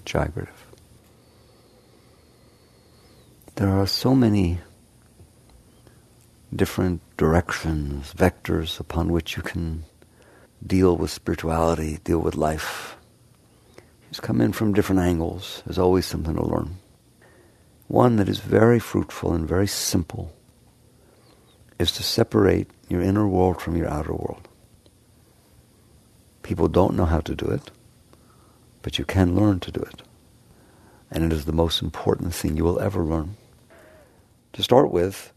Jagrative. There are so many different directions, vectors upon which you can deal with spirituality, deal with life. Just come in from different angles. There's always something to learn. One that is very fruitful and very simple is to separate your inner world from your outer world. People don't know how to do it, but you can learn to do it. And it is the most important thing you will ever learn. To start with,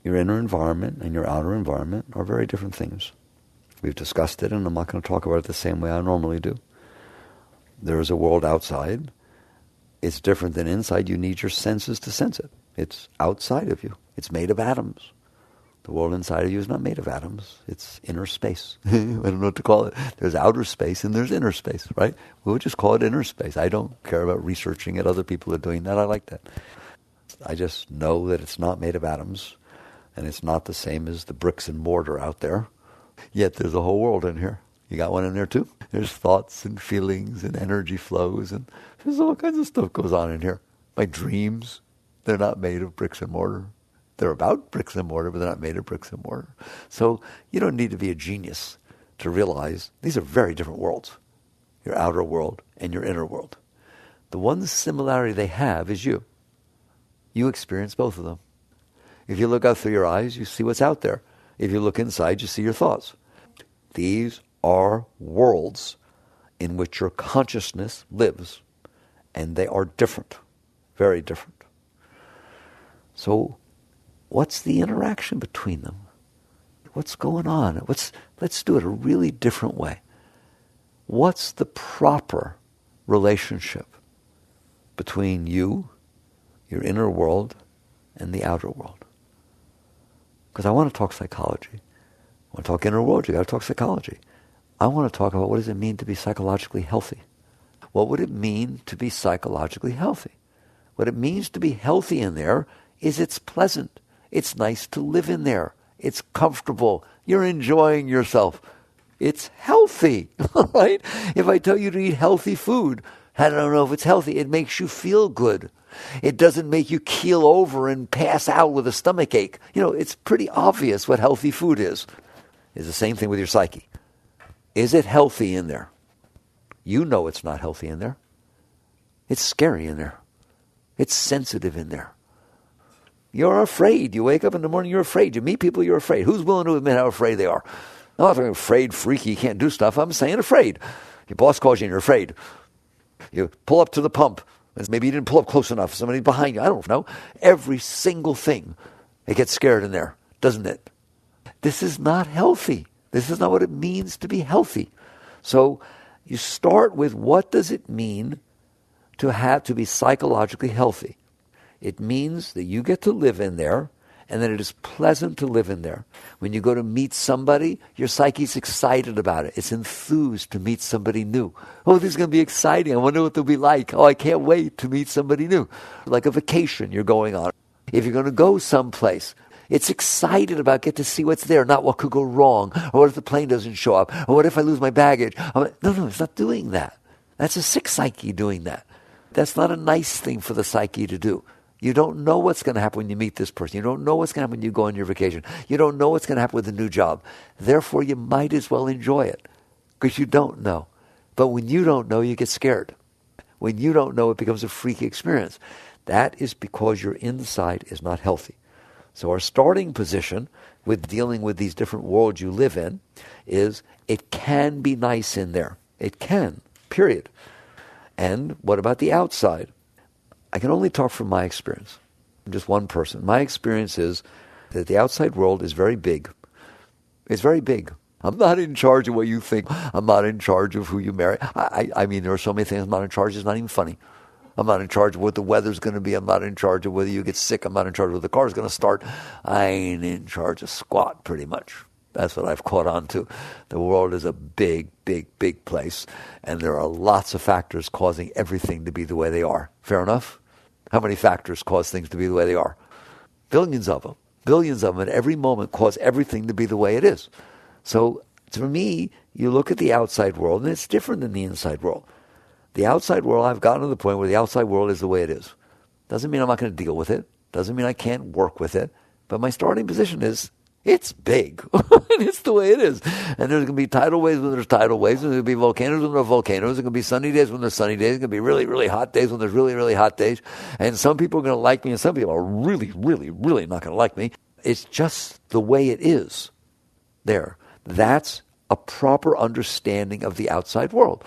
your inner environment and your outer environment are very different things. We've discussed it, and I'm not going to talk about it the same way I normally do. There is a world outside. It's different than inside. You need your senses to sense it. It's outside of you. It's made of atoms. The world inside of you is not made of atoms. It's inner space. I don't know what to call it. There's outer space and there's inner space, right? We would just call it inner space. I don't care about researching it. Other people are doing that. I like that. I just know that it's not made of atoms, and it's not the same as the bricks and mortar out there. Yet there's a whole world in here. You got one in there too? There's thoughts and feelings and energy flows, and there's all kinds of stuff goes on in here. My dreams, they're not made of bricks and mortar. They're about bricks and mortar, but they're not made of bricks and mortar. So you don't need to be a genius to realize these are very different worlds. Your outer world and your inner world. The one similarity they have is you. You experience both of them. If you look out through your eyes, you see what's out there. If you look inside, you see your thoughts. These are worlds in which your consciousness lives, and they are different, very different. So, what's the interaction between them? What's going on? Let's do it a really different way. What's the proper relationship between you, your inner world, and the outer world? Because I want to talk psychology. I want to talk inner world, you got to talk psychology. I want to talk about what does it mean to be psychologically healthy. What would it mean to be psychologically healthy? What it means to be healthy in there is it's pleasant. It's nice to live in there. It's comfortable. You're enjoying yourself. It's healthy, right? If I tell you to eat healthy food, I don't know if it's healthy. It makes you feel good. It doesn't make you keel over and pass out with a stomach ache. It's pretty obvious what healthy food is. It's the same thing with your psyche. Is it healthy in there? You know it's not healthy in there. It's scary in there. It's sensitive in there. You're afraid. You wake up in the morning, you're afraid. You meet people, you're afraid. Who's willing to admit how afraid they are? I'm not talking afraid, freaky, you can't do stuff. I'm saying afraid. Your boss calls you and you're afraid. You pull up to the pump. Maybe you didn't pull up close enough. Somebody behind you. I don't know. Every single thing. It gets scared in there, doesn't it? This is not healthy. This is not what it means to be healthy. So you start with what does it mean to be psychologically healthy? It means that you get to live in there and that it is pleasant to live in there. When you go to meet somebody, your psyche's excited about it. It's enthused to meet somebody new. Oh, this is going to be exciting. I wonder what they'll be like. Oh, I can't wait to meet somebody new. Like a vacation you're going on. If you're going to go someplace, it's excited about get to see what's there, not what could go wrong, or what if the plane doesn't show up, or what if I lose my baggage. No, it's not doing that. That's a sick psyche doing that. That's not a nice thing for the psyche to do. You don't know what's going to happen when you meet this person. You don't know what's going to happen when you go on your vacation. You don't know what's going to happen with a new job. Therefore, you might as well enjoy it because you don't know. But when you don't know, you get scared. When you don't know, it becomes a freaky experience. That is because your inside is not healthy. So our starting position with dealing with these different worlds you live in is it can be nice in there. It can, period. And what about the outside? I can only talk from my experience. I'm just one person. My experience is that the outside world is very big. It's very big. I'm not in charge of what you think. I'm not in charge of who you marry. I mean, there are so many things I'm not in charge of. It's not even funny. I'm not in charge of what the weather's going to be. I'm not in charge of whether you get sick. I'm not in charge of whether the car's going to start. I ain't in charge of squat, pretty much. That's what I've caught on to. The world is a big, big, big place, and there are lots of factors causing everything to be the way they are. Fair enough? How many factors cause things to be the way they are? Billions of them. Billions of them at every moment cause everything to be the way it is. So, for me, you look at the outside world, and it's different than the inside world. The outside world, I've gotten to the point where the outside world is the way it is. Doesn't mean I'm not going to deal with it. Doesn't mean I can't work with it. But my starting position is, it's big. It's the way it is. And there's going to be tidal waves when there's tidal waves. There's going to be volcanoes when there's volcanoes. There's going to be sunny days when there's sunny days. There's going to be really, really hot days when there's really, really hot days. And some people are going to like me, and some people are really, really, really not going to like me. It's just the way it is there. That's a proper understanding of the outside world,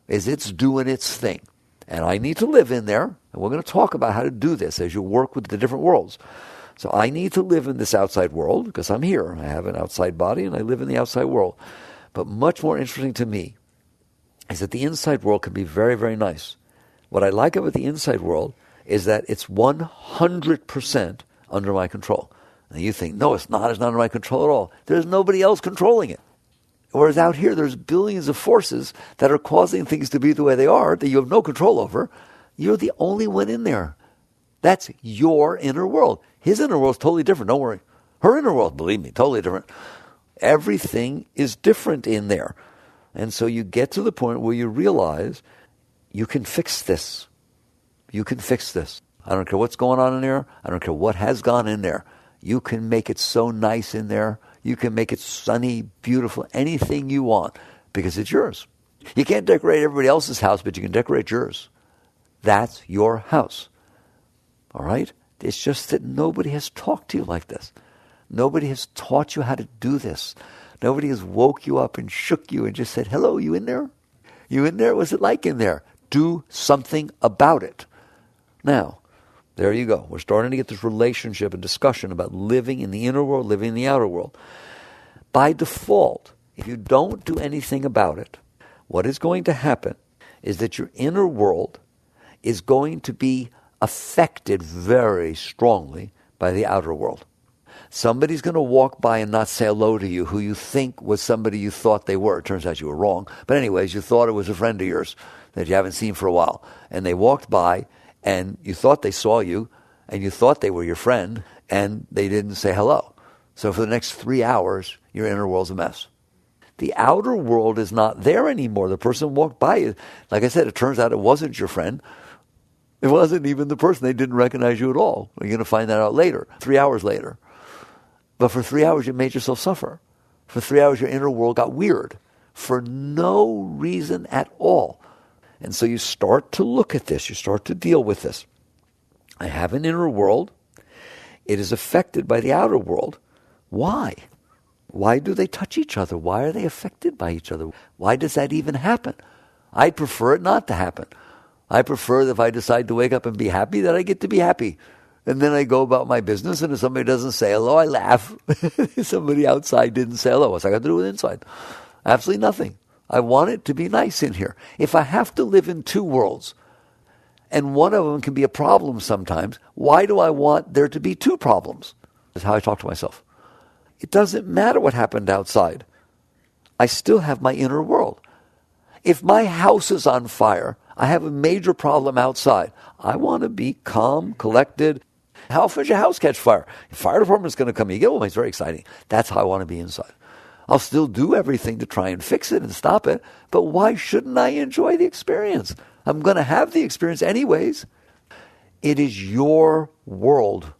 is it's doing its thing. And I need to live in there, and we're going to talk about how to do this as you work with the different worlds. So I need to live in this outside world because I'm here. I have an outside body and I live in the outside world. But much more interesting to me is that the inside world can be very, very nice. What I like about the inside world is that it's 100% under my control. And you think, no, it's not under my control at all. There's nobody else controlling it. Whereas out here, there's billions of forces that are causing things to be the way they are that you have no control over. You're the only one in there. That's your inner world. His inner world is totally different. Don't worry. Her inner world, believe me, totally different. Everything is different in there. And so you get to the point where you realize you can fix this. You can fix this. I don't care what's going on in there. I don't care what has gone in there. You can make it so nice in there. You can make it sunny, beautiful, anything you want because it's yours. You can't decorate everybody else's house, but you can decorate yours. That's your house. All right? It's just that nobody has talked to you like this. Nobody has taught you how to do this. Nobody has woke you up and shook you and just said, hello, you in there? You in there? What's it like in there? Do something about it. Now, there you go. We're starting to get this relationship and discussion about living in the inner world, living in the outer world. By default, if you don't do anything about it, what is going to happen is that your inner world is going to be affected very strongly by the outer world. Somebody's going to walk by and not say hello to you who you think was somebody you thought they were. It turns out you were wrong. But anyways, you thought it was a friend of yours that you haven't seen for a while. And they walked by and you thought they saw you and you thought they were your friend and they didn't say hello. So for the next 3 hours, your inner world's a mess. The outer world is not there anymore. The person walked by you. Like I said, it turns out it wasn't your friend. It wasn't even the person. They didn't recognize you at all. You're going to find that out later, 3 hours later. But for 3 hours, you made yourself suffer. For 3 hours, your inner world got weird for no reason at all. And so you start to look at this. You start to deal with this. I have an inner world. It is affected by the outer world. Why? Why do they touch each other? Why are they affected by each other? Why does that even happen? I'd prefer it not to happen. I prefer that if I decide to wake up and be happy, that I get to be happy. And then I go about my business, and if somebody doesn't say hello, I laugh. If somebody outside didn't say hello, what's that got to do with inside? Absolutely nothing. I want it to be nice in here. If I have to live in two worlds, and one of them can be a problem sometimes, why do I want there to be two problems? That's how I talk to myself. It doesn't matter what happened outside. I still have my inner world. If my house is on fire, I have a major problem outside. I want to be calm, collected. How often does your house catch fire? The fire department's going to come. You get, it's very exciting. That's how I want to be inside. I'll still do everything to try and fix it and stop it, but why shouldn't I enjoy the experience? I'm going to have the experience anyways. It is your world.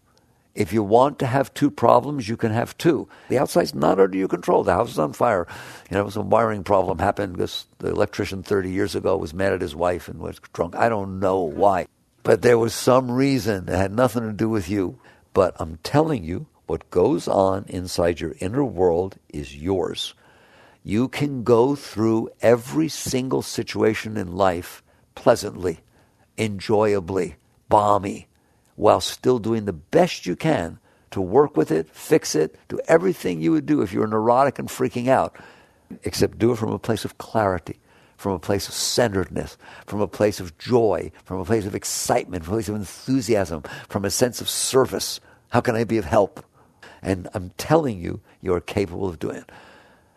If you want to have two problems, you can have two. The outside's not under your control. The house is on fire. Some wiring problem happened because the electrician 30 years ago was mad at his wife and was drunk. I don't know why. But there was some reason that had nothing to do with you. But I'm telling you, what goes on inside your inner world is yours. You can go through every single situation in life pleasantly, enjoyably, balmy, while still doing the best you can to work with it, fix it, do everything you would do if you were neurotic and freaking out, except do it from a place of clarity, from a place of centeredness, from a place of joy, from a place of excitement, from a place of enthusiasm, from a sense of service. How can I be of help? And I'm telling you, you are capable of doing it.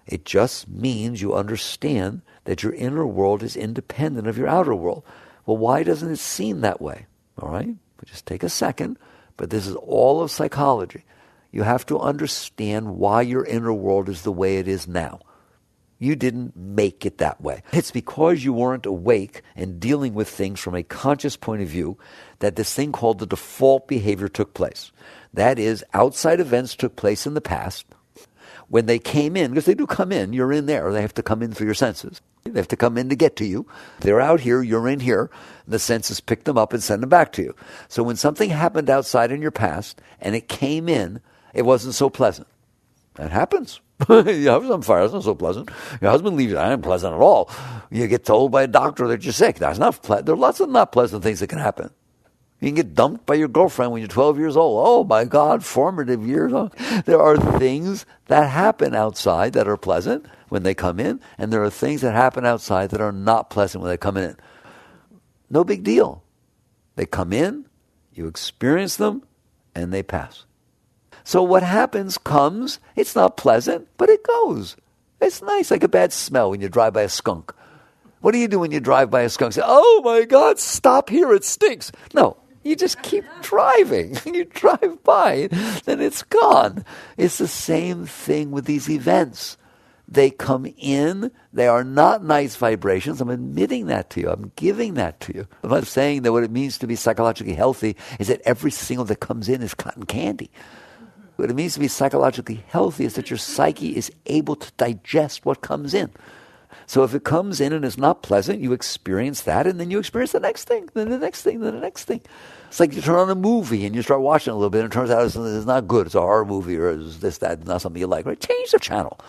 It just means you understand that your inner world is independent of your outer world. Well, why doesn't it seem that way? All right? Just take a second, but this is all of psychology. You have to understand why your inner world is the way it is now. You didn't make it that way. It's because you weren't awake and dealing with things from a conscious point of view that this thing called the default behavior took place. That is, outside events took place in the past. When they came in, because they do come in, you're in there. They have to come in through your senses. They have to come in to get to you. They're out here, you're in here. The senses pick them up and send them back to you. So when something happened outside in your past and it came in, it wasn't so pleasant. That happens. Your husband's on fire. That's not so pleasant. Your husband leaves you. That ain't pleasant at all. You get told by a doctor that you're sick. That's not pleasant. There are lots of not pleasant things that can happen. You can get dumped by your girlfriend when you're 12 years old. Oh, my God, formative years. There are things that happen outside that are pleasant when they come in, and there are things that happen outside that are not pleasant when they come in. No big deal. They come in, you experience them, and they pass. So what happens comes, it's not pleasant, but it goes. It's nice, like a bad smell when you drive by a skunk. What do you do when you drive by a skunk? Say, oh my God, stop here, it stinks. No, you just keep driving. You drive by, then it's gone. It's the same thing with these events. They come in, they are not nice vibrations. I'm admitting that to you. I'm giving that to you. I'm not saying that what it means to be psychologically healthy is that every single that comes in is cotton candy. What it means to be psychologically healthy is that your psyche is able to digest what comes in. So if it comes in and is not pleasant, you experience that, and then you experience the next thing, then the next thing, then the next thing. It's like you turn on a movie and you start watching it a little bit, and it turns out it's not good. It's a horror movie, or it's this, that, not something you like. Right? Change the channel.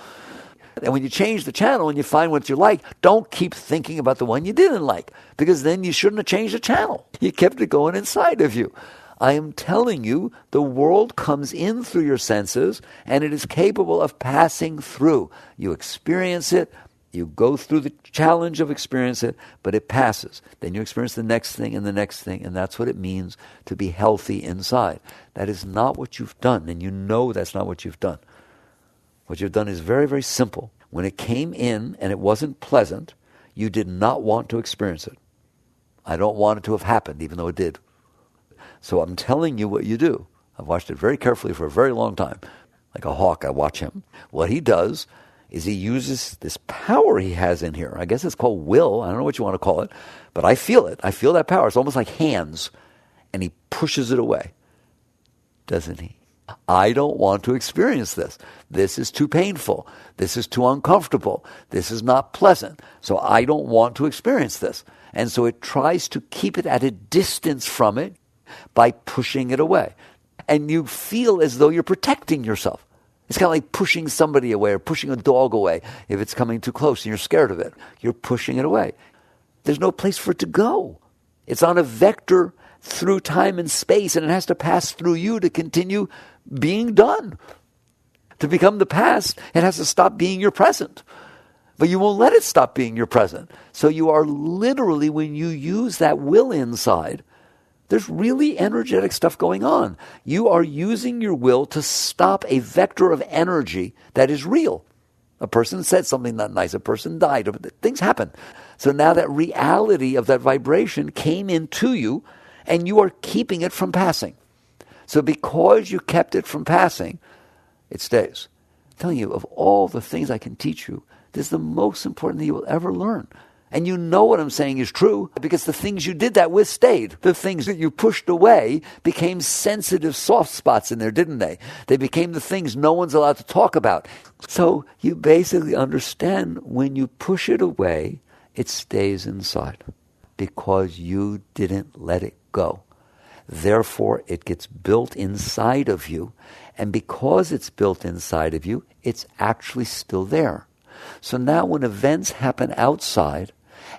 And when you change the channel and you find what you like, don't keep thinking about the one you didn't like, because then you shouldn't have changed the channel. You kept it going inside of you. I am telling you, the world comes in through your senses, and it is capable of passing through. You experience it, you go through the challenge of experiencing it, but it passes. Then you experience the next thing and the next thing, and that's what it means to be healthy inside. That is not what you've done, and you know that's not what you've done. What you've done is very, very simple. When it came in and it wasn't pleasant, you did not want to experience it. I don't want it to have happened, even though it did. So I'm telling you what you do. I've watched it very carefully for a very long time. Like a hawk, I watch him. What he does is he uses this power he has in here. I guess it's called will. I don't know what you want to call it. But I feel it. I feel that power. It's almost like hands. And he pushes it away. Doesn't he? I don't want to experience this. This is too painful. This is too uncomfortable. This is not pleasant. So I don't want to experience this. And so it tries to keep it at a distance from it by pushing it away. And you feel as though you're protecting yourself. It's kind of like pushing somebody away or pushing a dog away if it's coming too close and you're scared of it. You're pushing it away. There's no place for it to go. It's on a vector through time and space, and it has to pass through you to continue being done. To become the past, it has to stop being your present. But you won't let it stop being your present. So you are literally, when you use that will inside, there's really energetic stuff going on. You are using your will to stop a vector of energy that is real. A person said something not nice. A person died. Things happen. So now that reality of that vibration came into you, and you are keeping it from passing. So because you kept it from passing, it stays. I'm telling you, of all the things I can teach you, this is the most important thing you will ever learn. And you know what I'm saying is true, because the things you did that with stayed. The things that you pushed away became sensitive soft spots in there, didn't they? They became the things no one's allowed to talk about. So you basically understand, when you push it away, it stays inside, because you didn't let it go. Therefore, it gets built inside of you. And because it's built inside of you, it's actually still there. So now when events happen outside,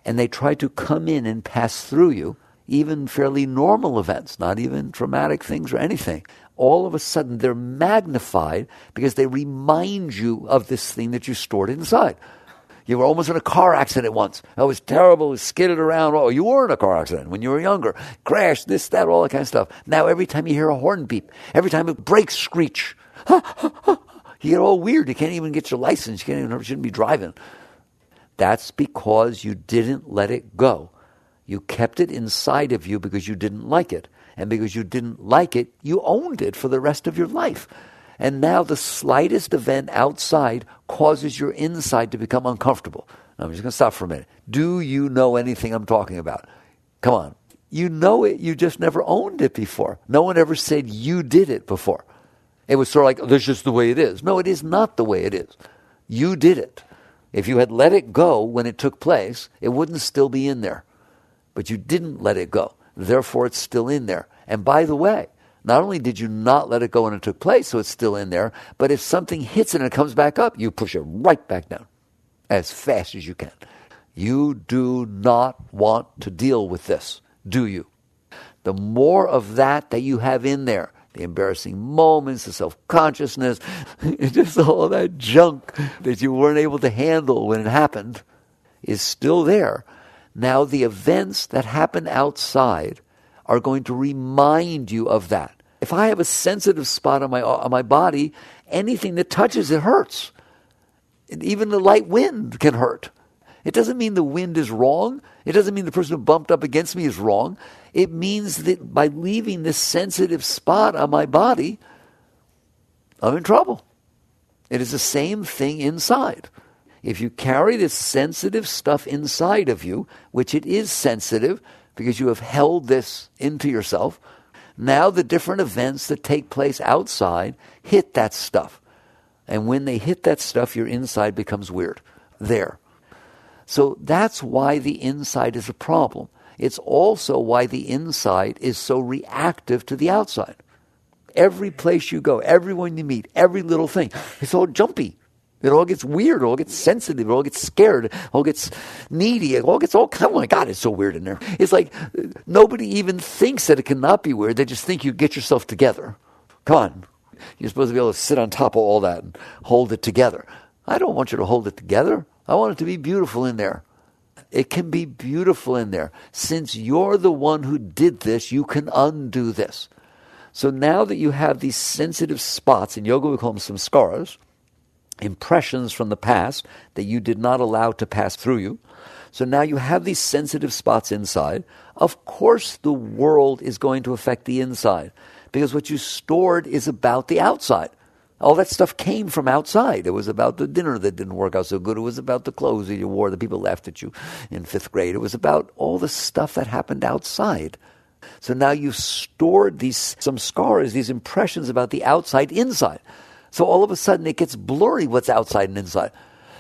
and they try to come in and pass through you, even fairly normal events, not even traumatic things or anything, all of a sudden they're magnified because they remind you of this thing that you stored inside. You were almost in a car accident once. It was terrible. It was skidded around. Oh, you were in a car accident when you were younger. Crashed, this, that, all that kind of stuff. Now every time you hear a horn beep, every time it brakes screech, you get all weird. You can't even get your license. You shouldn't be driving. That's because you didn't let it go. You kept it inside of you because you didn't like it. And because you didn't like it, you owned it for the rest of your life. And now the slightest event outside causes your inside to become uncomfortable. Now, I'm just going to stop for a minute. Do you know anything I'm talking about? Come on. You know it. You just never owned it before. No one ever said you did it before. It was sort of like, oh, that's just the way it is. No, it is not the way it is. You did it. If you had let it go when it took place, it wouldn't still be in there. But you didn't let it go. Therefore, it's still in there. And by the way, not only did you not let it go when it took place, so it's still in there, but if something hits it and it comes back up, you push it right back down as fast as you can. You do not want to deal with this, do you? The more of that you have in there, the embarrassing moments, the self-consciousness, just all that junk that you weren't able to handle when it happened is still there. Now the events that happen outside are going to remind you of that. If I have a sensitive spot on my body, anything that touches it hurts. And even the light wind can hurt. It doesn't mean the wind is wrong. It doesn't mean the person who bumped up against me is wrong. It means that by leaving this sensitive spot on my body, I'm in trouble. It is the same thing inside. If you carry this sensitive stuff inside of you, which it is sensitive because you have held this into yourself, now the different events that take place outside hit that stuff. And when they hit that stuff, your inside becomes weird. There. So that's why the inside is a problem. It's also why the inside is so reactive to the outside. Every place you go, everyone you meet, every little thing, it's all jumpy. It all gets weird. It all gets sensitive. It all gets scared. It all gets needy. It all gets oh my God, it's so weird in there. It's like nobody even thinks that it cannot be weird. They just think you get yourself together. Come on. You're supposed to be able to sit on top of all that and hold it together. I don't want you to hold it together. I want it to be beautiful in there. It can be beautiful in there. Since you're the one who did this, you can undo this. So now that you have these sensitive spots, in yoga we call them samskaras, impressions from the past that you did not allow to pass through you. So now you have these sensitive spots inside. Of course the world is going to affect the inside because what you stored is about the outside. All that stuff came from outside. It was about the dinner that didn't work out so good. It was about the clothes that you wore, the people laughed at you in 5th grade. It was about all the stuff that happened outside. So now you've stored these samskaras, these impressions about the outside, inside. So all of a sudden it gets blurry what's outside and inside.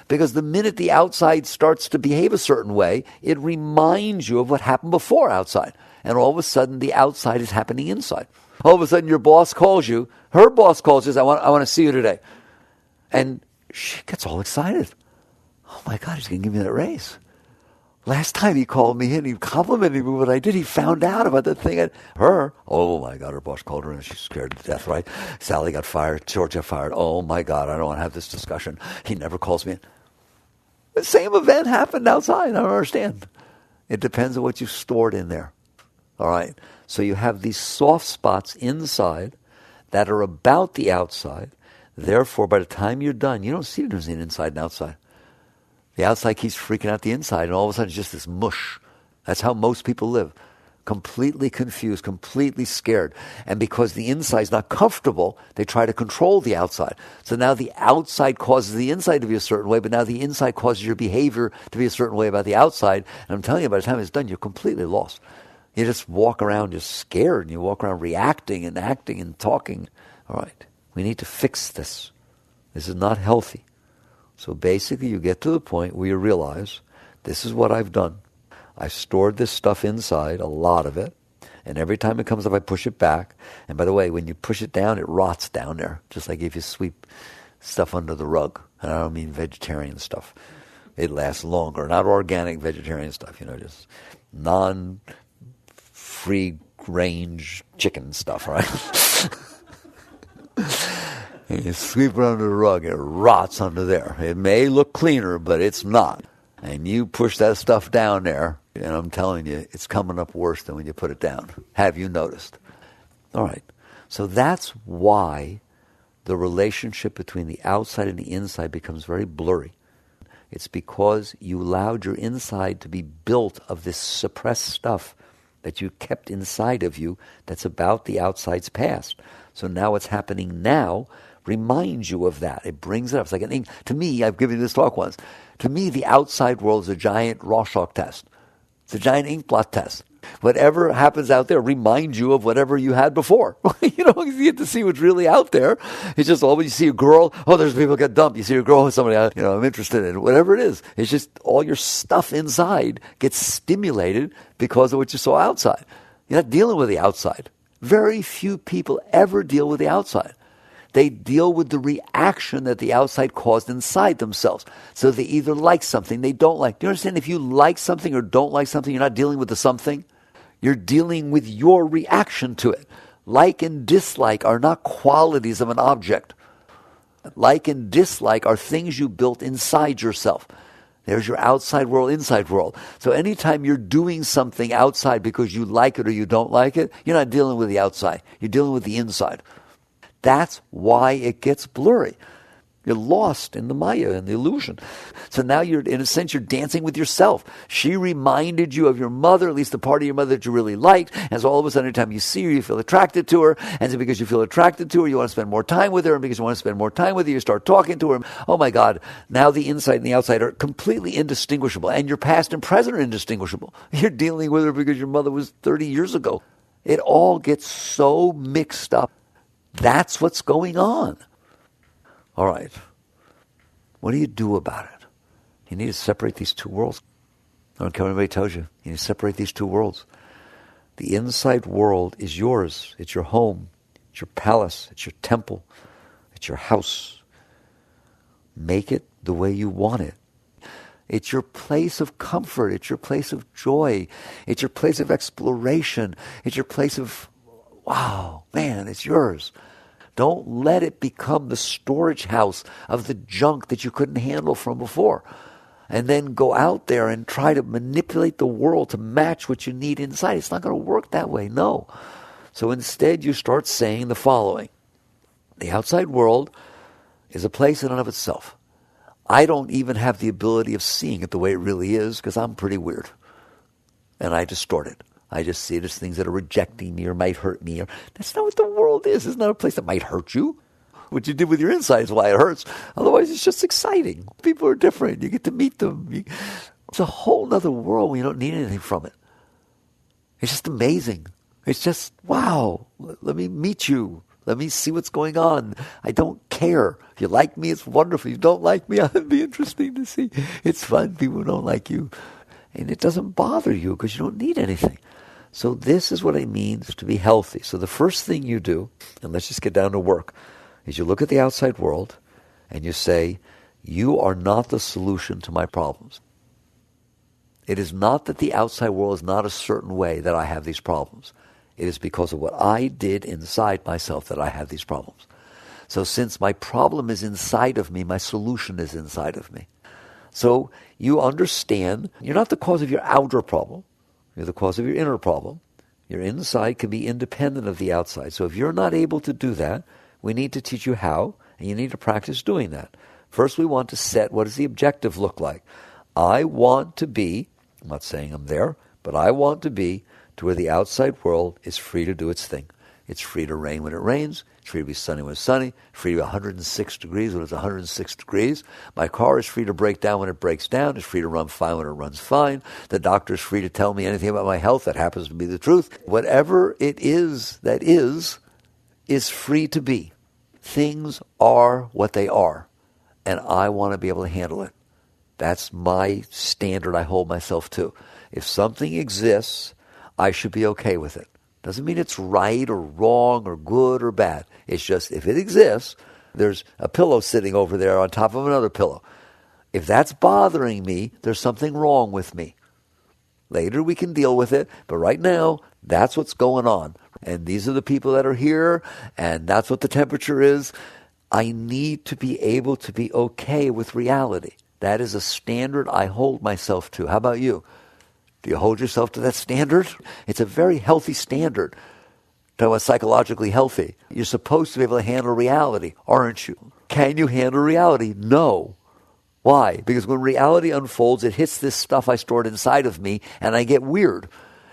Because the minute the outside starts to behave a certain way, it reminds you of what happened before outside. And all of a sudden the outside is happening inside. All of a sudden your boss calls you, her boss calls you, says, I want to see you today. And she gets all excited. Oh my God, he's going to give me that raise. Last time he called me in, he complimented me what I did. He found out about the thing at her. Oh my God, her boss called her and she's scared to death, right? Sally got fired, George got fired. Oh my God, I don't want to have this discussion. He never calls me in. The same event happened outside. I don't understand. It depends on what you've stored in there. All right? So you have these soft spots inside that are about the outside. Therefore, by the time you're done, you don't see there's an inside and outside. The outside keeps freaking out the inside, and all of a sudden it's just this mush. That's how most people live. Completely confused, completely scared. And because the inside is not comfortable, they try to control the outside. So now the outside causes the inside to be a certain way, but now the inside causes your behavior to be a certain way about the outside. And I'm telling you, by the time it's done, you're completely lost. You just walk around just scared, and you walk around reacting and acting and talking. All right, we need to fix this. This is not healthy. So basically you get to the point where you realize, this is what I've done. I've stored this stuff inside, a lot of it, and every time it comes up I push it back. And by the way, when you push it down, it rots down there, just like if you sweep stuff under the rug. And I don't mean vegetarian stuff. It lasts longer, not organic vegetarian stuff, just non-free range chicken stuff, right? And you sweep it under the rug, it rots under there. It may look cleaner, but it's not. And you push that stuff down there, and I'm telling you, it's coming up worse than when you put it down. Have you noticed? All right. So that's why the relationship between the outside and the inside becomes very blurry. It's because you allowed your inside to be built of this suppressed stuff that you kept inside of you that's about the outside's past. So now what's happening now reminds you of that. It brings it up. It's like an ink. To me, I've given you this talk once. To me, the outside world is a giant Rorschach test. It's a giant ink blot test. Whatever happens out there reminds you of whatever you had before. You get to see what's really out there. It's just all when you see a girl, there's people get dumped. You see a girl with somebody, I'm interested in. Whatever it is. It's just all your stuff inside gets stimulated because of what you saw outside. You're not dealing with the outside. Very few people ever deal with the outside. They deal with the reaction that the outside caused inside themselves. So they either like something, they don't like. Do you understand? If you like something or don't like something, you're not dealing with the something. You're dealing with your reaction to it. Like and dislike are not qualities of an object. Like and dislike are things you built inside yourself. There's your outside world, inside world. So anytime you're doing something outside because you like it or you don't like it, you're not dealing with the outside. You're dealing with the inside. That's why it gets blurry. You're lost in the Maya, in the illusion. So now you're, in a sense, you're dancing with yourself. She reminded you of your mother, at least the part of your mother that you really liked. And so all of a sudden, every time you see her, you feel attracted to her. And so because you feel attracted to her, you want to spend more time with her. And because you want to spend more time with her, you start talking to her. Oh my God, now the inside and the outside are completely indistinguishable. And your past and present are indistinguishable. You're dealing with her because your mother was 30 years ago. It all gets so mixed up. That's what's going on. All right. What do you do about it? You need to separate these two worlds. I don't care what anybody tells you. You need to separate these two worlds. The inside world is yours. It's your home. It's your palace. It's your temple. It's your house. Make it the way you want it. It's your place of comfort. It's your place of joy. It's your place of exploration. It's your place of, wow, man, it's yours. Don't let it become the storage house of the junk that you couldn't handle from before. And then go out there and try to manipulate the world to match what you need inside. It's not going to work that way, no. So instead you start saying the following. The outside world is a place in and of itself. I don't even have the ability of seeing it the way it really is because I'm pretty weird. And I distort it. I just see it as things that are rejecting me or might hurt me. That's not what the world is. It's not a place that might hurt you. What you did with your inside is why it hurts. Otherwise, it's just exciting. People are different. You get to meet them. It's a whole other world when you don't need anything from it. It's just amazing. It's just, wow, let me meet you. Let me see what's going on. I don't care. If you like me, it's wonderful. If you don't like me, it'd be interesting to see. It's fun. People don't like you. And it doesn't bother you because you don't need anything. So this is what it means to be healthy. So the first thing you do, and let's just get down to work, is you look at the outside world and you say, you are not the solution to my problems. It is not that the outside world is not a certain way that I have these problems. It is because of what I did inside myself that I have these problems. So since my problem is inside of me, my solution is inside of me. So you understand you're not the cause of your outer problem. You're the cause of your inner problem. Your inside can be independent of the outside. So if you're not able to do that, we need to teach you how, and you need to practice doing that. First, we want to set, what does the objective look like? I want to be, I'm not saying I'm there, but I want to be to where the outside world is free to do its thing. It's free to rain when it rains. It's free to be sunny when it's sunny. Free to be 106 degrees when it's 106 degrees. My car is free to break down when it breaks down. It's free to run fine when it runs fine. The doctor is free to tell me anything about my health that happens to be the truth. Whatever it is that is free to be. Things are what they are. And I want to be able to handle it. That's my standard I hold myself to. If something exists, I should be okay with it. Doesn't mean it's right or wrong or good or bad. It's just if it exists, there's a pillow sitting over there on top of another pillow. If that's bothering me, there's something wrong with me. Later we can deal with it, but right now, that's what's going on. And these are the people that are here, and that's what the temperature is. I need to be able to be okay with reality. That is a standard I hold myself to. How about you? Do you hold yourself to that standard? It's a very healthy standard. Talking about psychologically healthy. You're supposed to be able to handle reality, aren't you? Can you handle reality? No. Why? Because when reality unfolds, it hits this stuff I stored inside of me, and I get weird.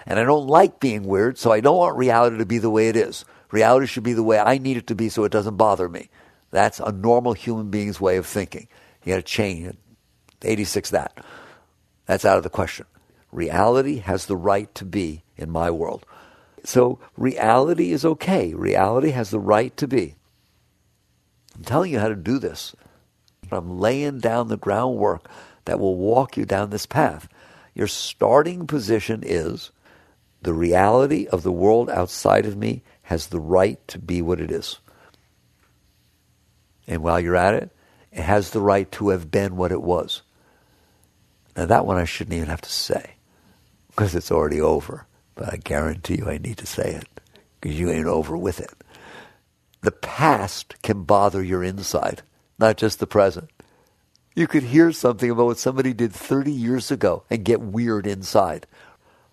And I don't like being weird, so I don't want reality to be the way it is. Reality should be the way I need it to be so it doesn't bother me. That's a normal human being's way of thinking. You got to change it. 86 that. That's out of the question. Reality has the right to be in my world. So reality is okay. Reality has the right to be. I'm telling you how to do this. I'm laying down the groundwork that will walk you down this path. Your starting position is the reality of the world outside of me has the right to be what it is. And while you're at it, it has the right to have been what it was. Now that one I shouldn't even have to say, because it's already over. But I guarantee you I need to say it, because you ain't over with it. The past can bother your inside, not just the present. You could hear something about what somebody did 30 years ago and get weird inside.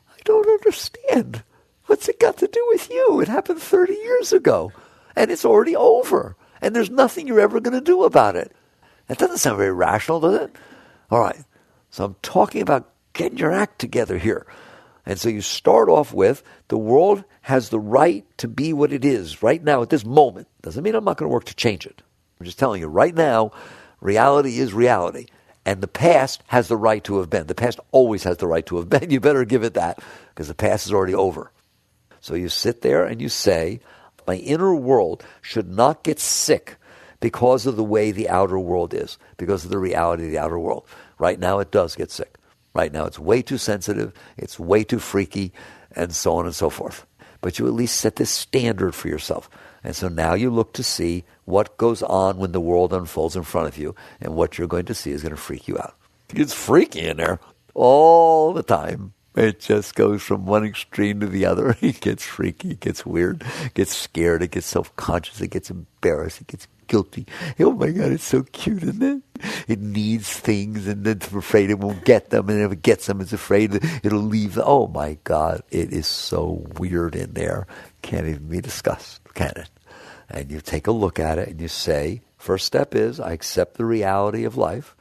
I don't understand. What's it got to do with you? It happened 30 years ago, and it's already over, and there's nothing you're ever going to do about it. That doesn't sound very rational, does it? All right, so I'm talking about getting your act together here. And so you start off with, the world has the right to be what it is right now at this moment. Doesn't mean I'm not going to work to change it. I'm just telling you, right now, reality is reality. And the past has the right to have been. The past always has the right to have been. You better give it that, because the past is already over. So you sit there and you say, my inner world should not get sick because of the way the outer world is, because of the reality of the outer world. Right now it does get sick. Right now it's way too sensitive, it's way too freaky, and so on and so forth. But you at least set this standard for yourself. And so now you look to see what goes on when the world unfolds in front of you, and what you're going to see is going to freak you out. It's freaky in there all the time. It just goes from one extreme to the other. It gets freaky, it gets weird, it gets scared, it gets self-conscious, it gets embarrassed, it gets guilty. Oh my God, it's so cute, isn't it? It needs things and it's afraid it won't get them, and if it gets them, it's afraid that it'll leave them. Oh my God, it is so weird in there. Can't even be discussed, can it? And you take a look at it and you say, first step is, I accept the reality of life,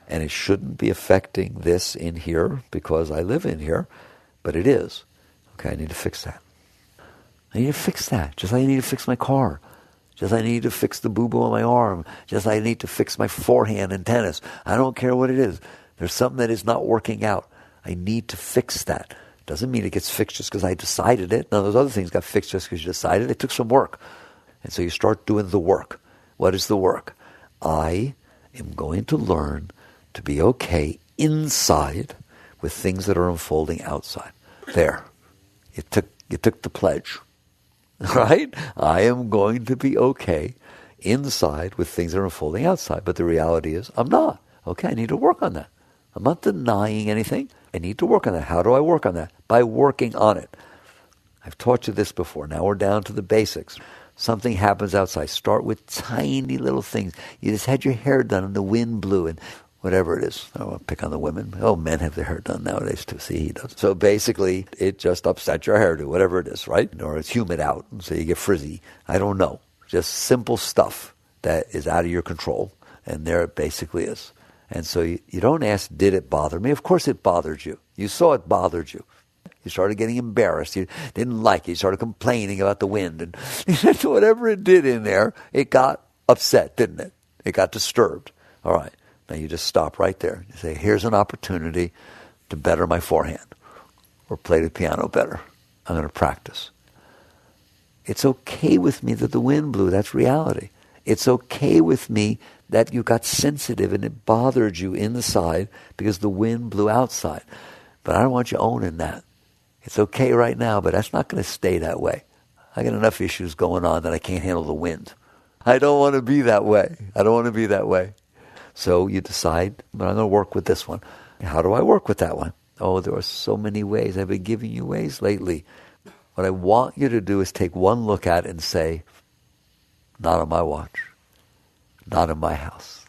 and it shouldn't be affecting this in here because I live in here, but it is. Okay, I need to fix that. I need to fix that, just like I need to fix my car. Just like I need to fix the boo-boo on my arm. Just like I need to fix my forehand in tennis. I don't care what it is. There's something that is not working out. I need to fix that. Doesn't mean it gets fixed just because I decided it. None of those other things got fixed just because you decided. It took some work. And so you start doing the work. What is the work? I am going to learn to be okay inside with things that are unfolding outside. There. You took the pledge. Right? I am going to be okay inside with things that are unfolding outside. But the reality is, I'm not. Okay, I need to work on that. I'm not denying anything. I need to work on that. How do I work on that? By working on it. I've taught you this before. Now we're down to the basics. Something happens outside. Start with tiny little things. You just had your hair done and the wind blew and whatever it is. I don't want to pick on the women. Oh, men have their hair done nowadays too. See, he does. So basically, it just upset your hairdo, whatever it is, right? Or it's humid out, so you get frizzy. I don't know. Just simple stuff that is out of your control. And there it basically is. And so you don't ask, did it bother me? Of course it bothered you. You saw it bothered you. You started getting embarrassed. You didn't like it. You started complaining about the wind. And whatever it did in there, it got upset, didn't it? It got disturbed. All right. Now you just stop right there. You say, here's an opportunity to better my forehand or play the piano better. I'm going to practice. It's okay with me that the wind blew. That's reality. It's okay with me that you got sensitive and it bothered you inside because the wind blew outside. But I don't want you owning that. It's okay right now, but that's not going to stay that way. I got enough issues going on that I can't handle the wind. I don't want to be that way. I don't want to be that way. So you decide, but I'm going to work with this one. How do I work with that one? Oh, there are so many ways. I've been giving you ways lately. What I want you to do is take one look at it and say, not on my watch. Not in my house.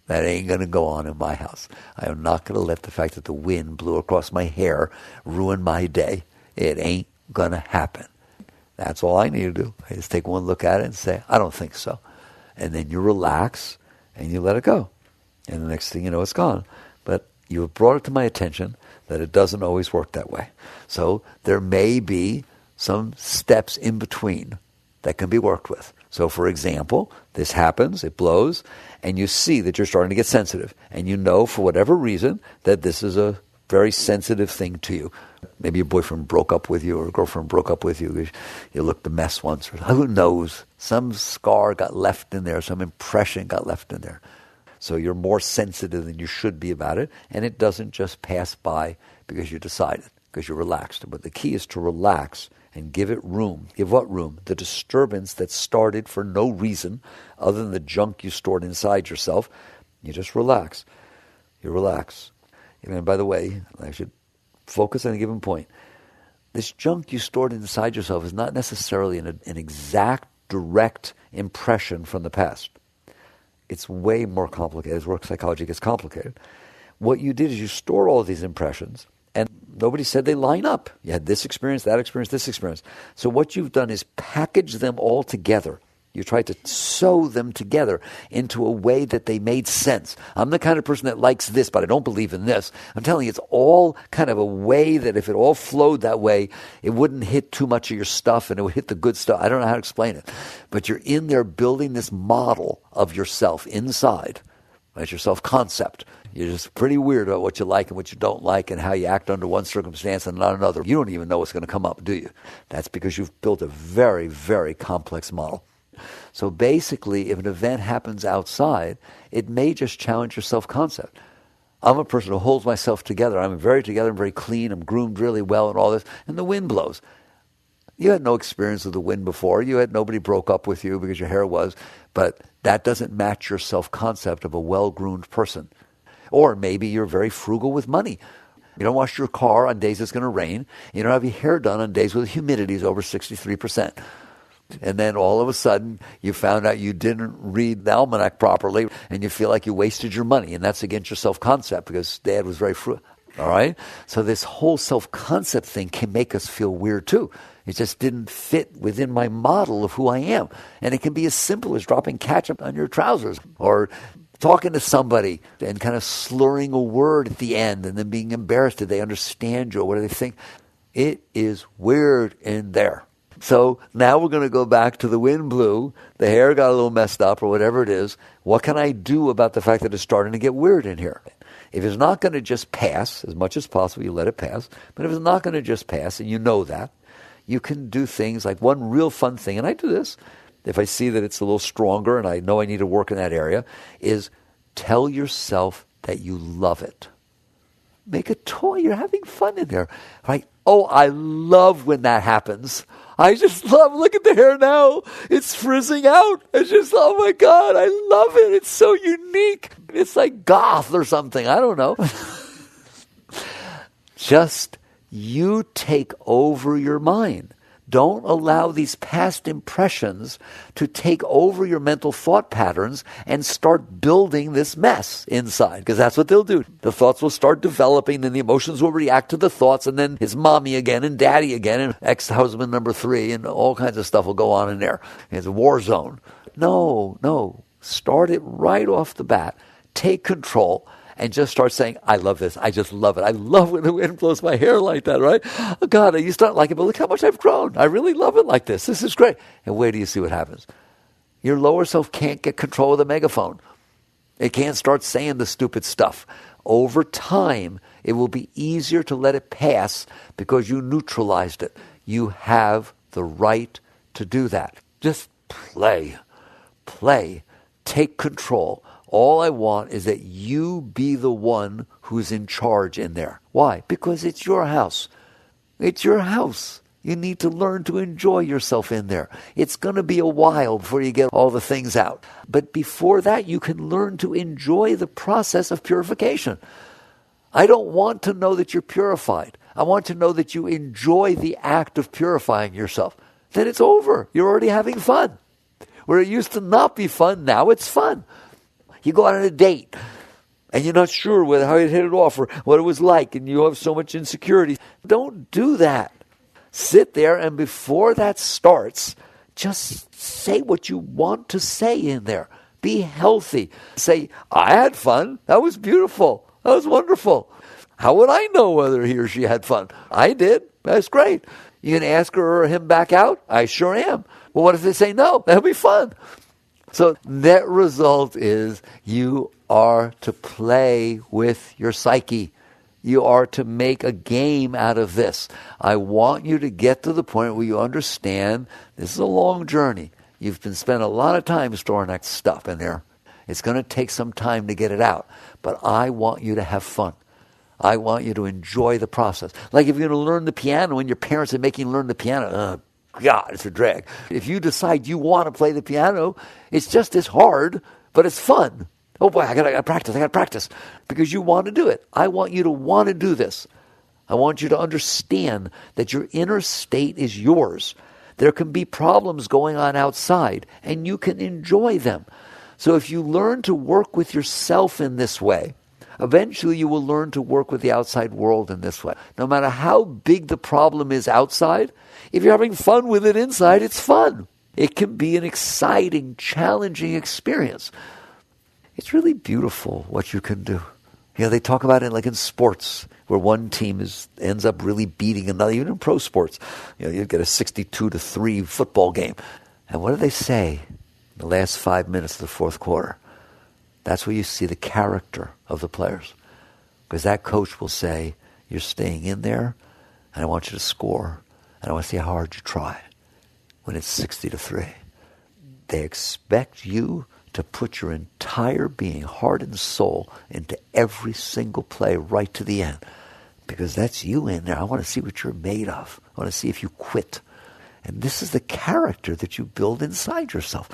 That ain't going to go on in my house. I am not going to let the fact that the wind blew across my hair ruin my day. It ain't going to happen. That's all I need to do. I just take one look at it and say, I don't think so. And then you relax and you let it go. And the next thing you know, it's gone. But you have brought it to my attention that it doesn't always work that way. So there may be some steps in between that can be worked with. So for example, this happens, it blows, and you see that you're starting to get sensitive. And you know for whatever reason that this is a very sensitive thing to you. Maybe your boyfriend broke up with you or a girlfriend broke up with you. You looked a mess once. Or who knows? Some scar got left in there. Some impression got left in there. So you're more sensitive than you should be about it. And it doesn't just pass by because you decided, because you're relaxed. But the key is to relax and give it room. Give what room? The disturbance that started for no reason other than the junk you stored inside yourself. You just relax. You relax. And by the way, I should focus on a given point. This junk you stored inside yourself is not necessarily an exact, direct impression from the past. It's way more complicated. As work psychology gets complicated. What you did is you stored all of these impressions, and nobody said they line up. You had this experience, that experience, this experience. So what you've done is package them all together. You tried to sew them together into a way that they made sense. I'm the kind of person that likes this, but I don't believe in this. I'm telling you, it's all kind of a way that if it all flowed that way, it wouldn't hit too much of your stuff and it would hit the good stuff. I don't know how to explain it. But you're in there building this model of yourself inside. That's your self-concept. You're just pretty weird about what you like and what you don't like and how you act under one circumstance and not another. You don't even know what's going to come up, do you? That's because you've built a very, very complex model. So basically, if an event happens outside, it may just challenge your self-concept. I'm a person who holds myself together. I'm very together, I'm very clean, I'm groomed really well and all this, and the wind blows. You had no experience with the wind before. You had nobody broke up with you because your hair was, but that doesn't match your self-concept of a well-groomed person. Or maybe you're very frugal with money. You don't wash your car on days it's going to rain. You don't have your hair done on days where the humidity is over 63%. And then all of a sudden, you found out you didn't read the almanac properly, and you feel like you wasted your money, and that's against your self-concept because Dad was very frugal. All right? So this whole self-concept thing can make us feel weird too. It just didn't fit within my model of who I am. And it can be as simple as dropping ketchup on your trousers or talking to somebody and kind of slurring a word at the end and then being embarrassed. Did they understand you or what do they think? It is weird in there. So now we're going to go back to the wind blew, the hair got a little messed up or whatever it is. What can I do about the fact that it's starting to get weird in here? If it's not going to just pass, as much as possible, you let it pass. But if it's not going to just pass, and you know that, you can do things like one real fun thing, and I do this, if I see that it's a little stronger and I know I need to work in that area, is tell yourself that you love it. Make a toy. You're having fun in there. Right? Oh, I love when that happens. I just love, look at the hair now. It's frizzing out. It's just, oh my God, I love it. It's so unique. It's like goth or something. I don't know. Just you take over your mind. Don't allow these past impressions to take over your mental thought patterns and start building this mess inside, because that's what they'll do. The thoughts will start developing, then the emotions will react to the thoughts, and then it's mommy again and daddy again and ex-husband number 3 and all kinds of stuff will go on in there. It's a war zone. No. Start it right off the bat. Take control. And just start saying, I love this. I just love it. I love when the wind blows my hair like that, right? Oh, God, I used to not like it, but look how much I've grown. I really love it like this. This is great. And wait till you see what happens. Your lower self can't get control of the megaphone. It can't start saying the stupid stuff. Over time, it will be easier to let it pass because you neutralized it. You have the right to do that. Just play. Take control. All I want is that you be the one who's in charge in there. Why? Because it's your house. It's your house. You need to learn to enjoy yourself in there. It's going to be a while before you get all the things out. But before that, you can learn to enjoy the process of purification. I don't want to know that you're purified. I want to know that you enjoy the act of purifying yourself. Then it's over. You're already having fun. Where it used to not be fun, now it's fun. You go out on a date, and you're not sure how you hit it off or what it was like, and you have so much insecurity. Don't do that. Sit there, and before that starts, just say what you want to say in there. Be healthy. Say, I had fun. That was beautiful. That was wonderful. How would I know whether he or she had fun? I did. That's great. You can ask her or him back out? I sure am. Well, what if they say no? That'll be fun. So net result is you are to play with your psyche. You are to make a game out of this. I want you to get to the point where you understand this is a long journey. You've been spending a lot of time storing that stuff in there. It's going to take some time to get it out. But I want you to have fun. I want you to enjoy the process. Like if you're going to learn the piano and your parents are making you learn the piano, God, it's a drag. If you decide you want to play the piano, it's just as hard, but it's fun. Oh boy, I gotta practice, because you want to do it. I want you to want to do this. I want you to understand that your inner state is yours. There can be problems going on outside, and you can enjoy them. So if you learn to work with yourself in this way, eventually you will learn to work with the outside world in this way. No matter how big the problem is outside, if you're having fun with it inside, it's fun. It can be an exciting, challenging experience. It's really beautiful what you can do. They talk about it like in sports, where one team ends up really beating another, even in pro sports. You get a 62-3 football game. And what do they say in the last 5 minutes of the fourth quarter? That's where you see the character of the players. Because that coach will say, you're staying in there, and I want you to score, and I want to see how hard you try when it's 60-3. They expect you to put your entire being, heart and soul, into every single play right to the end. Because that's you in there. I want to see what you're made of. I want to see if you quit. And this is the character that you build inside yourself.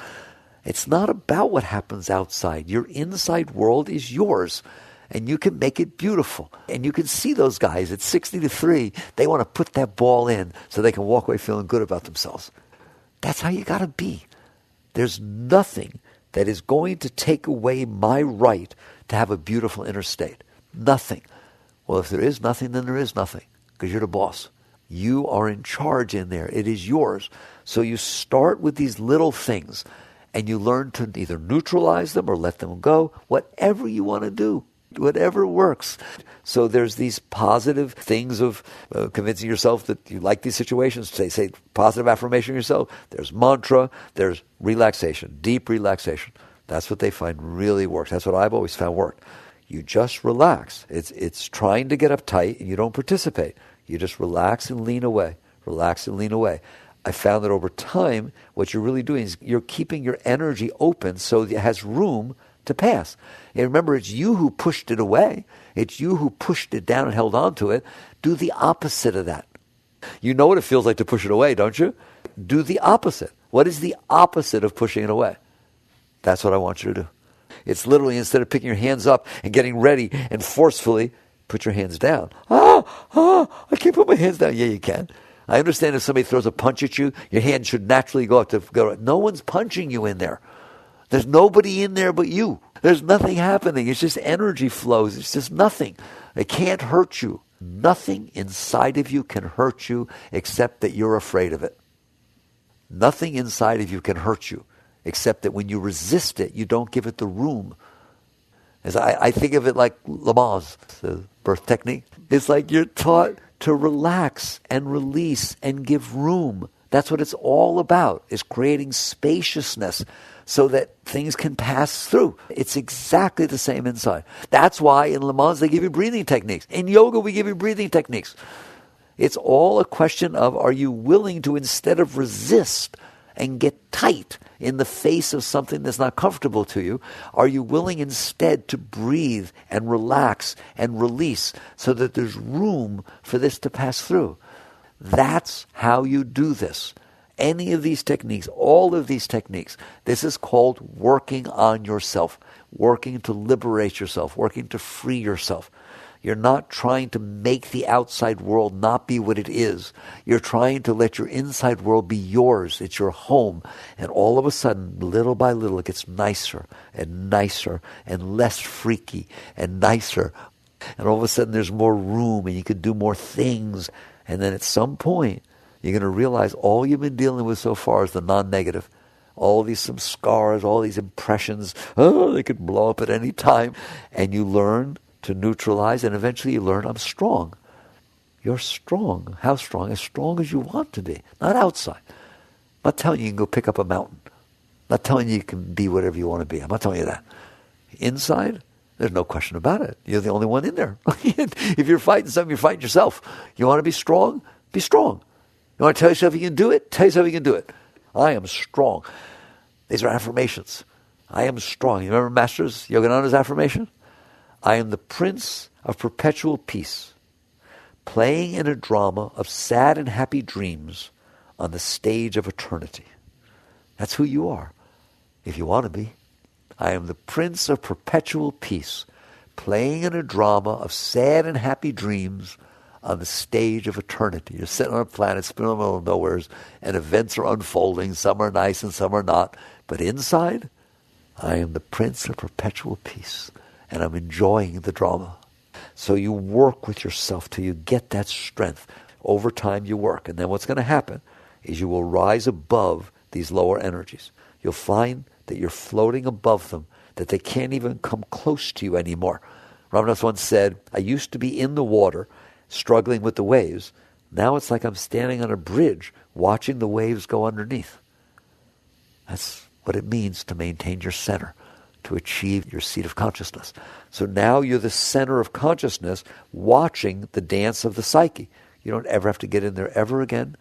It's not about what happens outside. Your inside world is yours. And you can make it beautiful. And you can see those guys at 60-3, they want to put that ball in so they can walk away feeling good about themselves. That's how you got to be. There's nothing that is going to take away my right to have a beautiful inner state. Nothing. Well, if there is nothing, then there is nothing, because you're the boss. You are in charge in there. It is yours. So you start with these little things, and you learn to either neutralize them or let them go, whatever you want to do, whatever works. So there's these positive things of convincing yourself that you like these situations. Say positive affirmation of yourself. There's mantra. There's relaxation, deep relaxation. That's what they find really works. That's what I've always found worked. You just relax. It's trying to get uptight, and you don't participate. You just relax and lean away. Relax and lean away. I found that over time, what you're really doing is you're keeping your energy open so it has room to pass. And remember, it's you who pushed it away. It's you who pushed it down and held on to it. Do the opposite of that. You know what it feels like to push it away, don't you? Do the opposite. What is the opposite of pushing it away? That's what I want you to do. It's literally, instead of picking your hands up and getting ready and forcefully, put your hands down. I can't put my hands down. Yeah, you can. I understand if somebody throws a punch at you, your hand should naturally go up to go. No one's punching you in there. There's nobody in there but you. There's nothing happening. It's just energy flows. It's just nothing. It can't hurt you. Nothing inside of you can hurt you except that you're afraid of it. Nothing inside of you can hurt you except that when you resist it, you don't give it the room. As I think of it like Lamaze, the birth technique. It's like you're taught to relax and release and give room. That's what it's all about, is creating spaciousness so that things can pass through. It's exactly the same inside. That's why in Lamaze they give you breathing techniques. In yoga we give you breathing techniques. It's all a question of, are you willing to, instead of resist and get tight in the face of something that's not comfortable to you, are you willing instead to breathe and relax and release so that there's room for this to pass through? That's how you do this. Any of these techniques, all of these techniques, this is called working on yourself, working to liberate yourself, working to free yourself. You're not trying to make the outside world not be what it is. You're trying to let your inside world be yours. It's your home. And all of a sudden, little by little, it gets nicer and nicer and less freaky and nicer. And all of a sudden, there's more room and you can do more things. And then at some point, you're going to realize all you've been dealing with so far is the non-negative. All these some scars, all these impressions, they could blow up at any time. And you learn to neutralize, and eventually you learn, I'm strong. You're strong. How strong? As strong as you want to be. Not outside. not telling you can go pick up a mountain. I'm not telling you can be whatever you want to be. I'm not telling you that. Inside, there's no question about it. You're the only one in there. If you're fighting something, you're fighting yourself. You want to be strong? Be strong. You want to tell yourself you can do it? Tell yourself you can do it. I am strong. These are affirmations. I am strong. You remember Master's Yogananda's affirmation? I am the Prince of Perpetual Peace, playing in a drama of sad and happy dreams on the stage of eternity. That's who you are, if you want to be. I am the Prince of Perpetual Peace, playing in a drama of sad and happy dreams on the stage of eternity. You're sitting on a planet, spinning in the middle of nowhere, and events are unfolding. Some are nice and some are not. But inside, I am the Prince of Perpetual Peace, and I'm enjoying the drama. So you work with yourself till you get that strength. Over time you work. And then what's going to happen is you will rise above these lower energies. You'll find that you're floating above them, that they can't even come close to you anymore. Ramanath once said, I used to be in the water, struggling with the waves. Now it's like I'm standing on a bridge, watching the waves go underneath. That's what it means to maintain your center, to achieve your seat of consciousness. So now you're the center of consciousness, watching the dance of the psyche. You don't ever have to get in there ever again.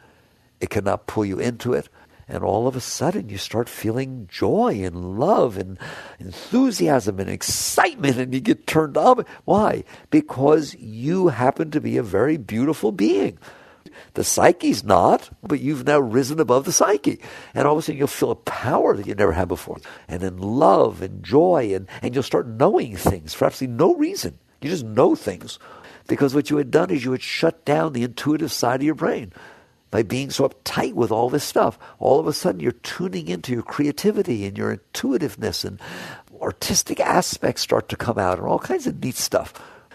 It cannot pull you into it. And all of a sudden you start feeling joy and love and enthusiasm and excitement, and you get turned on. Why? Because you happen to be a very beautiful being. The psyche's not, but you've now risen above the psyche. And all of a sudden you'll feel a power that you never had before. And then love and joy, and you'll start knowing things for absolutely no reason. You just know things. Because what you had done is you had shut down the intuitive side of your brain. By being so uptight with all this stuff, all of a sudden you're tuning into your creativity and your intuitiveness, and artistic aspects start to come out and all kinds of neat stuff.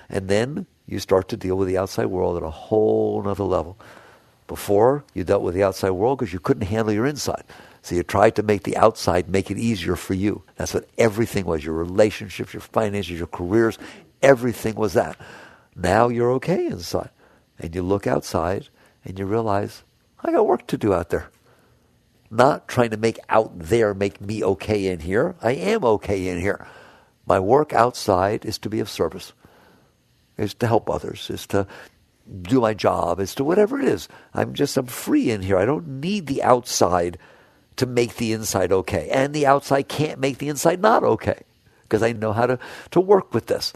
And then you start to deal with the outside world at a whole nother level. Before, you dealt with the outside world because you couldn't handle your inside. So you tried to make the outside make it easier for you. That's what everything was. Your relationships, your finances, your careers, everything was that. Now you're okay inside. And you look outside and you realize, I got work to do out there. Not trying to make out there make me okay in here. I am okay in here. My work outside is to be of service. Is to help others. Is to do my job. Is to whatever it is. I'm free in here. I don't need the outside to make the inside okay. And the outside can't make the inside not okay. Because I know how to work with this.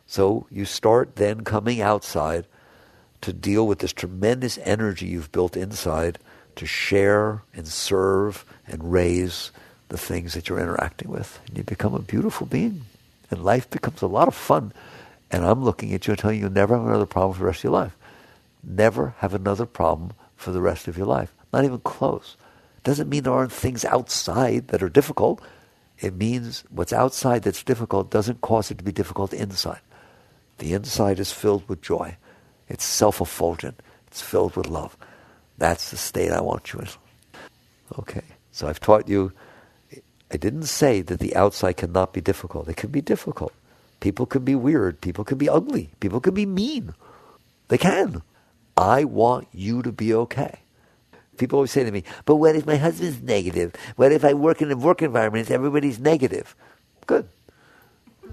So you start then coming outside to deal with this tremendous energy you've built inside, to share and serve and raise the things that you're interacting with. And you become a beautiful being. And life becomes a lot of fun. And I'm looking at you and telling you, you'll never have another problem for the rest of your life. Never have another problem for the rest of your life. Not even close. Doesn't mean there aren't things outside that are difficult. It means what's outside that's difficult doesn't cause it to be difficult inside. The inside is filled with joy. It's self-effulgent. It's filled with love. That's the state I want you in. Okay, so I've taught you, I didn't say that the outside cannot be difficult. It can be difficult. People can be weird. People can be ugly. People can be mean. They can. I want you to be okay. People always say to me, but what if my husband's negative? What if I work in a work environment and everybody's negative? Good.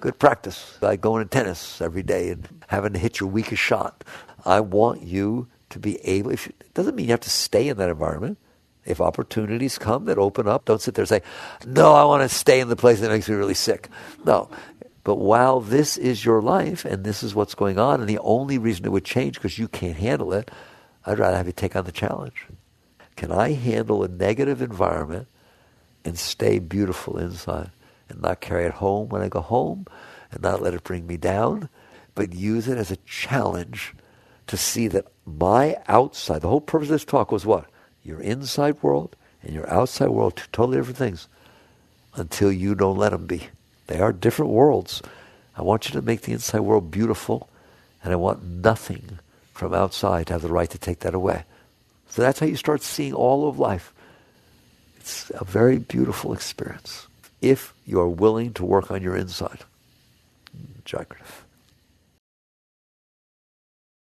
Good practice. Like going to tennis every day and having to hit your weakest shot. I want you to be able, it doesn't mean you have to stay in that environment. If opportunities come that open up, don't sit there and say, no, I want to stay in the place that makes me really sick. No. But while this is your life and this is what's going on, and the only reason it would change because you can't handle it, I'd rather have you take on the challenge. Can I handle a negative environment and stay beautiful inside? And not carry it home when I go home, and not let it bring me down, but use it as a challenge to see that my outside, the whole purpose of this talk was what? Your inside world and your outside world, two totally different things, until you don't let them be. They are different worlds. I want you to make the inside world beautiful, and I want nothing from outside to have the right to take that away. So that's how you start seeing all of life. It's a very beautiful experience if you are willing to work on your inside. Jagrif.